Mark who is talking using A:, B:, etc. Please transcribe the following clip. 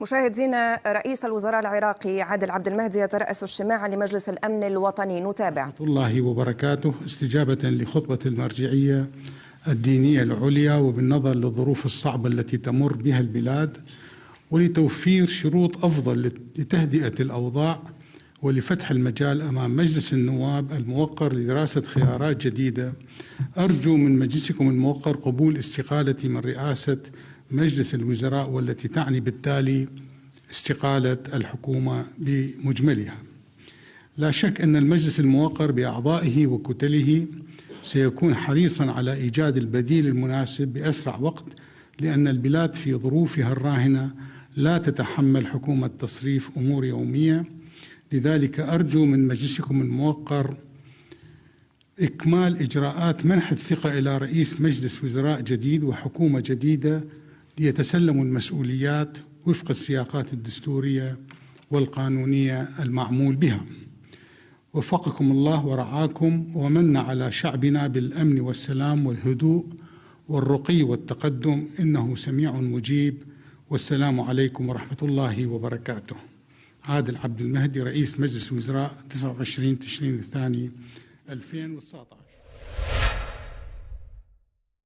A: مشاهدينا، رئيس الوزراء العراقي عادل عبد المهدي يترأس اجتماعا لمجلس الأمن الوطني. نتابع.
B: ورحمة الله وبركاته. استجابة لخطبة المرجعية الدينية العليا وبالنظر للظروف الصعبة التي تمر بها البلاد ولتوفير شروط أفضل لتهدئة الأوضاع ولفتح المجال أمام مجلس النواب الموقر لدراسة خيارات جديدة، أرجو من مجلسكم الموقر قبول استقالتي من رئاسة مجلس الوزراء، والتي تعني بالتالي استقالة الحكومة بمجملها. لا شك أن المجلس الموقر بأعضائه وكتله سيكون حريصا على إيجاد البديل المناسب بأسرع وقت، لأن البلاد في ظروفها الراهنة لا تتحمل حكومة تصريف أمور يومية. لذلك أرجو من مجلسكم الموقر إكمال إجراءات منح الثقة إلى رئيس مجلس وزراء جديد وحكومة جديدة ليتسلموا المسؤوليات وفق السياقات الدستورية والقانونية المعمول بها. وفقكم الله ورعاكم ومن على شعبنا بالأمن والسلام والهدوء والرقي والتقدم، إنه سميع مجيب. والسلام عليكم ورحمة الله وبركاته. عادل عبد المهدي، رئيس مجلس الوزراء 29 تشرين الثاني 2019.